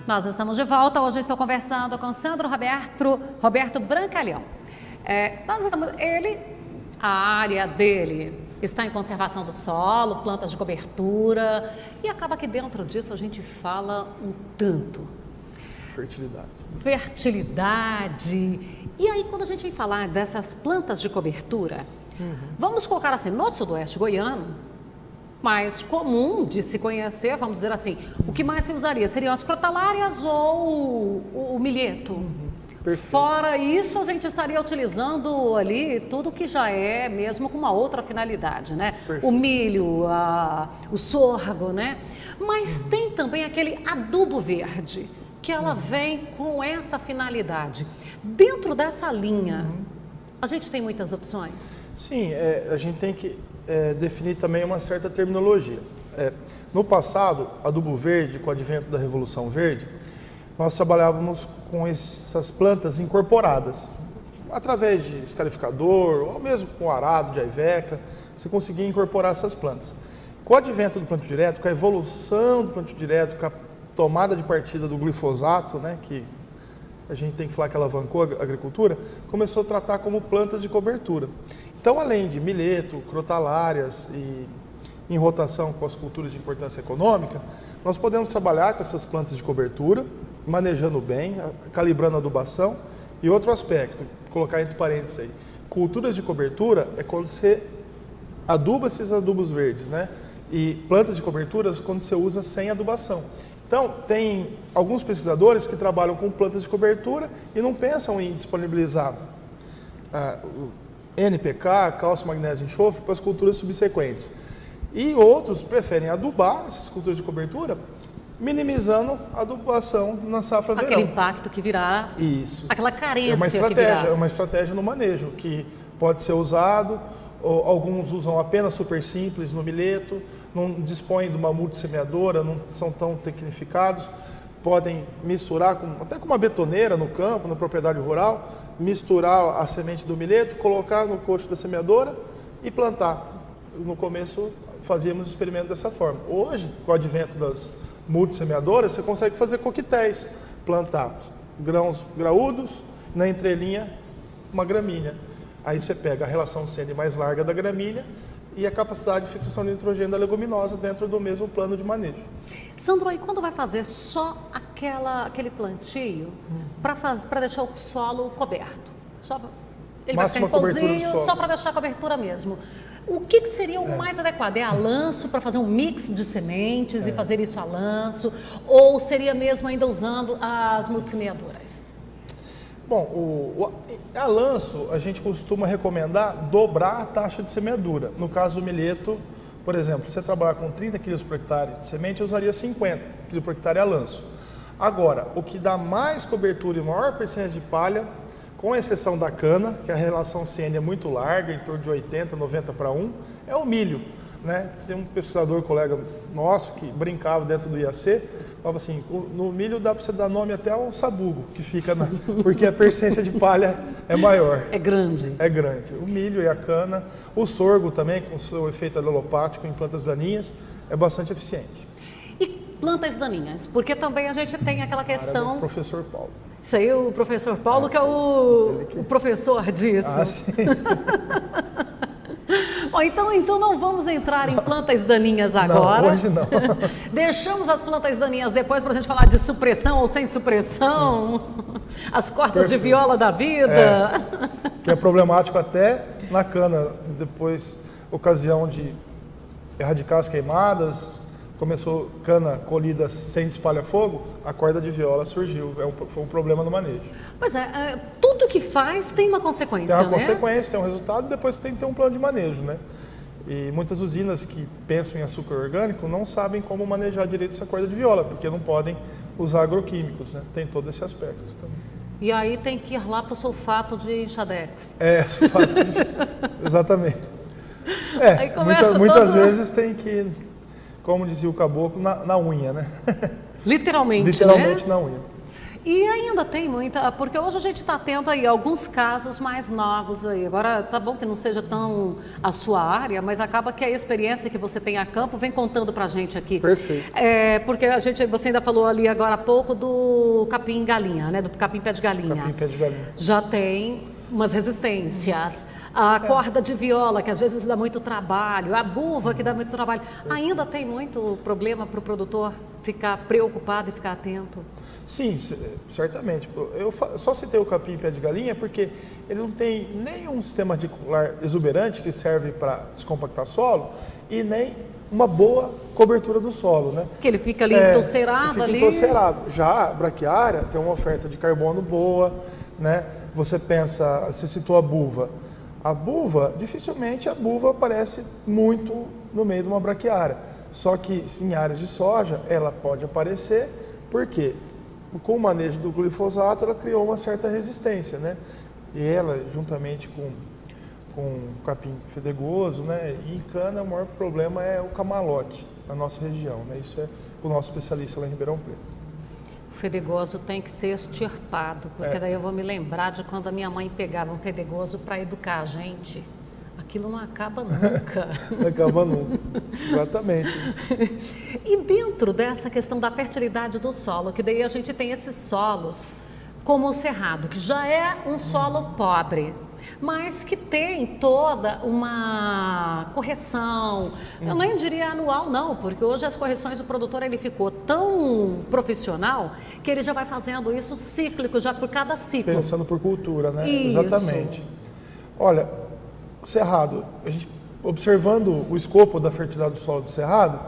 Nós estamos de volta. Hoje eu estou conversando com Sandro Roberto Brancalhão. A área dele está em conservação do solo, plantas de cobertura, e acaba que dentro disso a gente fala um tanto. Fertilidade. E aí, quando a gente vem falar dessas plantas de cobertura, vamos colocar assim, no sudoeste goiano, mais comum de se conhecer, vamos dizer assim, o que mais se usaria seriam as crotalárias ou o milheto. Perfeito. Fora isso, a gente estaria utilizando ali tudo que já é mesmo com uma outra finalidade, né? Perfeito. O milho, o sorgo, né? Mas tem também aquele adubo verde, que ela vem com essa finalidade. Dentro dessa linha, a gente tem muitas opções? Sim, a gente tem que definir também uma certa terminologia. No passado, adubo verde, com o advento da Revolução Verde, nós trabalhávamos com essas plantas incorporadas. Através de escarificador, ou mesmo com arado de aiveca, você conseguia incorporar essas plantas. Com o advento do plantio direto, com a evolução do plantio direto, com a tomada de partida do glifosato, né, que a gente tem que falar que alavancou a agricultura, começou a tratar como plantas de cobertura. Então, além de milheto, crotalárias e em rotação com as culturas de importância econômica, nós podemos trabalhar com essas plantas de cobertura, manejando bem, calibrando a adubação. E outro aspecto, colocar entre parênteses aí, culturas de cobertura é quando você aduba esses adubos verdes, né? E plantas de cobertura quando você usa sem adubação. Então, tem alguns pesquisadores que trabalham com plantas de cobertura e não pensam em disponibilizar NPK, cálcio, magnésio e enxofre para as culturas subsequentes. E outros preferem adubar essas culturas de cobertura, minimizando a adubação na safra verão. Aquele impacto que virá, Isso. Aquela carência que virá. É uma estratégia no manejo, que pode ser usado, ou alguns usam apenas super simples no milheto, não dispõem de uma multissemeadora, não são tão tecnificados, podem misturar até com uma betoneira no campo, na propriedade rural, misturar a semente do milheto, colocar no coxo da semeadora e plantar. No começo fazíamos experimento dessa forma. Hoje, com o advento das multissemeadoras, você consegue fazer coquetéis, plantar grãos graúdos, na entrelinha uma gramínea. Aí você pega a relação CN mais larga da gramínea e a capacidade de fixação de nitrogênio da leguminosa dentro do mesmo plano de manejo. Sandro, e quando vai fazer só aquele plantio para deixar o solo coberto? Ele Máxima vai ficar em cobertura do pousinho, solo. só para deixar a cobertura mesmo. O que seria o mais adequado? É a lanço para fazer um mix de sementes e fazer isso a lanço? Ou seria mesmo ainda usando as multissemeadoras? Bom, a lanço a gente costuma recomendar dobrar a taxa de semeadura. No caso do milheto, por exemplo, se você trabalhar com 30 kg por hectare de semente, eu usaria 50 kg por hectare a lanço. Agora, o que dá mais cobertura e maior percentual de palha, com exceção da cana, que a relação CN é muito larga, em torno de 80, 90 para 1, é o milho. Né? Tem um pesquisador, colega nosso, que brincava dentro do IAC, falava assim, no milho dá para você dar nome até ao sabugo, que fica porque a percentual de palha é maior. É grande. É grande. O milho e a cana, o sorgo também, com o seu efeito alelopático em plantas daninhas, é bastante eficiente. E plantas daninhas? Porque também a gente tem aquela questão... O professor Paulo. Isso aí, o professor Paulo, que é o professor disso. Ah, sim. Bom, então não vamos entrar em plantas daninhas agora. Não, hoje não. Deixamos as plantas daninhas depois para a gente falar de supressão ou sem supressão. Sim. As cortas de viola da vida. Que é problemático até na cana. Depois, ocasião de erradicar as queimadas, começou cana colhida sem espalha-fogo, a corda de viola surgiu. Foi um problema no manejo. Pois é, tudo que faz tem uma consequência, Tem uma consequência, tem um resultado, depois você tem que ter um plano de manejo, né? E muitas usinas que pensam em açúcar orgânico não sabem como manejar direito essa corda de viola, porque não podem usar agroquímicos, né? Tem todo esse aspecto também. E aí tem que ir lá para o sulfato de Chadex. Sulfato de... Exatamente. Muitas vezes tem que, como dizia o caboclo, na unha, né? Literalmente, Literalmente, né? Na unha. E ainda tem muita, porque hoje a gente está tendo aí alguns casos mais novos aí. Agora, tá bom que não seja tão a sua área, mas acaba que a experiência que você tem a campo vem contando para a gente aqui. Perfeito. Porque você ainda falou ali agora há pouco do capim-galinha, né? Do capim-pé de galinha. Capim-pé de galinha. Já tem umas resistências. A corda de viola, que às vezes dá muito trabalho, a buva, que dá muito trabalho. Ainda tem muito problema para o produtor ficar preocupado e ficar atento? Sim, certamente. Eu só citei o capim-pé de galinha porque ele não tem nenhum sistema radicular exuberante que serve para descompactar solo e nem uma boa cobertura do solo, né? Que ele fica ali entorcerado ali. Entorcerado. Já a braquiária tem uma oferta de carbono boa, né? Você pensa, você citou a buva. A buva, dificilmente a buva aparece muito no meio de uma braquiária. Só que em áreas de soja, ela pode aparecer, porque com o manejo do glifosato, ela criou uma certa resistência, né? E ela, juntamente com o capim fedegoso, né? E em cana, o maior problema é o camalote na nossa região, né? Isso é o nosso especialista lá em Ribeirão Preto. O fedegoso tem que ser extirpado, porque daí eu vou me lembrar de quando a minha mãe pegava um fedegoso para educar a gente. Aquilo não acaba nunca. Não acaba nunca, exatamente. E dentro dessa questão da fertilidade do solo, que daí a gente tem esses solos, como o cerrado, que já é um solo pobre, mas que tem toda uma correção, eu nem diria anual não, porque hoje as correções, o produtor ele ficou tão profissional que ele já vai fazendo isso cíclico, já por cada ciclo. Pensando por cultura, né? Isso. Exatamente. Olha, o cerrado, a gente, observando o escopo da fertilidade do solo do cerrado,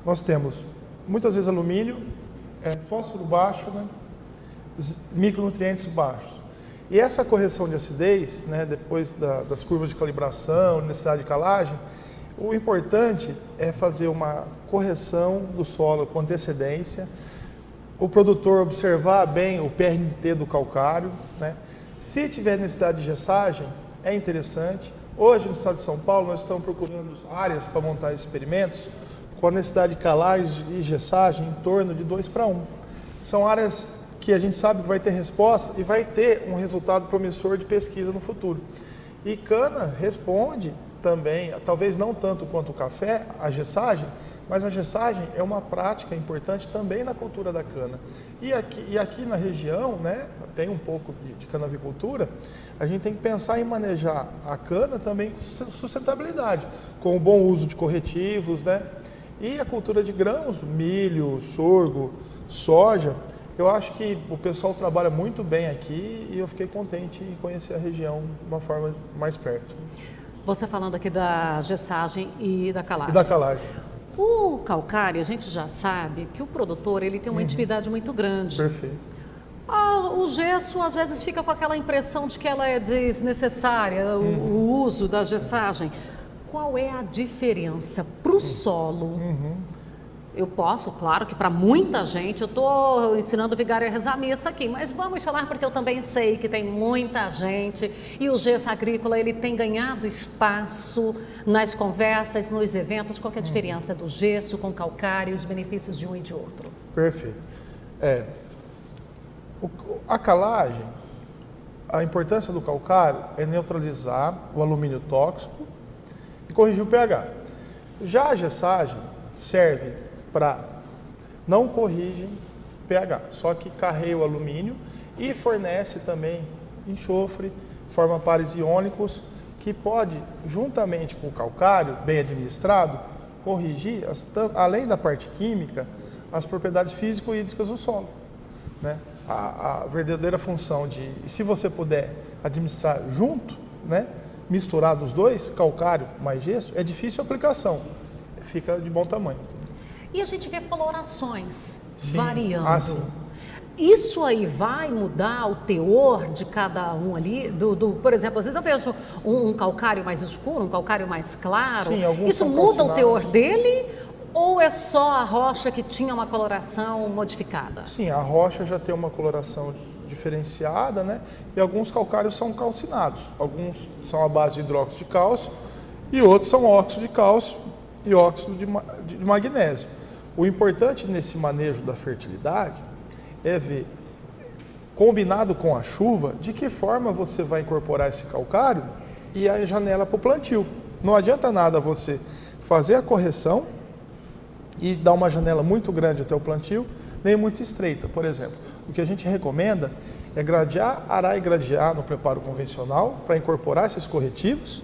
nós temos muitas vezes alumínio, fósforo baixo, né? Micronutrientes baixos. E essa correção de acidez, né, depois das curvas de calibração, necessidade de calagem, o importante é fazer uma correção do solo com antecedência, o produtor observar bem o PRNT do calcário, né? Se tiver necessidade de gessagem, é interessante. Hoje, no estado de São Paulo, nós estamos procurando áreas para montar experimentos com a necessidade de calagem e gessagem em torno de 2:1. São áreas que a gente sabe que vai ter resposta e vai ter um resultado promissor de pesquisa no futuro. E cana responde também, talvez não tanto quanto o café, a gessagem, mas a gessagem é uma prática importante também na cultura da cana. E aqui na região, né, tem um pouco de canavicultura, a gente tem que pensar em manejar a cana também com sustentabilidade, com o bom uso de corretivos, né? E a cultura de grãos, milho, sorgo, soja. Eu acho que o pessoal trabalha muito bem aqui e eu fiquei contente em conhecer a região de uma forma mais perto. Você falando aqui da gessagem e da calagem. E da calagem. O calcário, a gente já sabe que o produtor ele tem uma intimidade muito grande. Perfeito. O gesso, às vezes, fica com aquela impressão de que ela é desnecessária, o uso da gessagem. Qual é a diferença para o solo? Eu posso, claro que para muita gente, eu estou ensinando o vigário a rezar a missa aqui, mas vamos falar porque eu também sei que tem muita gente e o gesso agrícola ele tem ganhado espaço nas conversas, nos eventos. Qual que é a diferença do gesso com calcário e os benefícios de um e de outro? Perfeito. A calagem, a importância do calcário é neutralizar o alumínio tóxico e corrigir o pH. Já a gessagem serve para não corrige pH, só que carreia o alumínio e fornece também enxofre, forma pares iônicos, que pode, juntamente com o calcário, bem administrado, corrigir, além da parte química, as propriedades físico-hídricas do solo, né? A verdadeira função se você puder administrar junto, né, misturar os dois, calcário mais gesso, é difícil a aplicação, fica de bom tamanho. E a gente vê colorações Sim. variando. Sim. Isso aí vai mudar o teor de cada um ali? Por exemplo, às vezes eu vejo um calcário mais escuro, um calcário mais claro. Sim, alguns isso são muda calcinados. o teor dele? Ou é só a rocha que tinha uma coloração modificada? Sim, a rocha já tem uma coloração diferenciada, né? E alguns calcários são calcinados. Alguns são à base de hidróxido de cálcio e outros são óxido de cálcio e óxido de magnésio. O importante nesse manejo da fertilidade é ver combinado com a chuva, de que forma você vai incorporar esse calcário e a janela para o plantio. Não adianta nada você fazer a correção e dar uma janela muito grande até o plantio, nem muito estreita, por exemplo. O que a gente recomenda é gradear, arar e gradear no preparo convencional para incorporar esses corretivos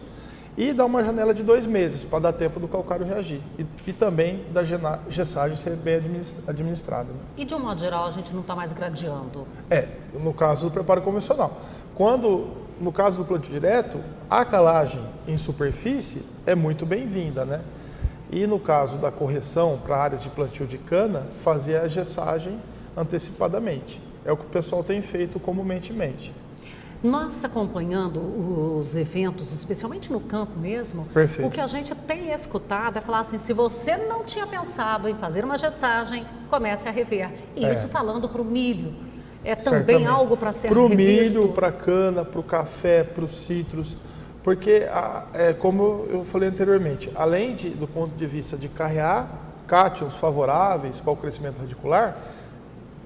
e dar uma janela de 2 meses para dar tempo do calcário reagir e também da gessagem ser bem administrada. Né? E de um modo geral a gente não está mais gradeando? No caso do preparo convencional. No caso do plantio direto, a calagem em superfície é muito bem-vinda, né? E no caso da correção para áreas de plantio de cana, fazer a gessagem antecipadamente. É o que o pessoal tem feito comumente. Nós acompanhando os eventos, especialmente no campo mesmo, Perfeito. O que a gente tem escutado é falar assim, se você não tinha pensado em fazer uma gessagem, comece a rever. E isso falando para o milho. É também Certamente. Algo para ser Para o revisto? milho, para a cana, para o café, para os citros, porque, como eu falei anteriormente, além do ponto de vista de carrear cátions favoráveis para o crescimento radicular,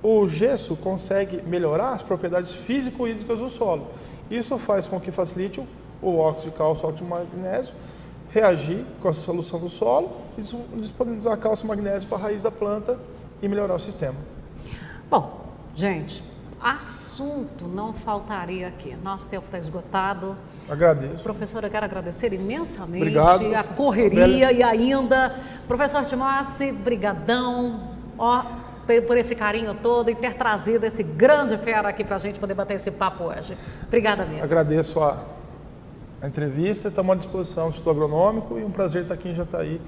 o gesso consegue melhorar as propriedades físico-hídricas do solo. Isso faz com que facilite o óxido de cálcio, óxido de magnésio, reagir com a solução do solo e disponibilizar cálcio e magnésio para a raiz da planta e melhorar o sistema. Bom, gente, assunto não faltaria aqui. Nosso tempo está esgotado. Agradeço. Professor, eu quero agradecer imensamente. Obrigado. A correria e ainda. Professor Timóteo, brigadão. Por esse carinho todo e ter trazido esse grande fera aqui para a gente poder bater esse papo hoje. Obrigada mesmo. Agradeço a entrevista, estamos à disposição do Instituto Agronômico e um prazer estar aqui em Jataí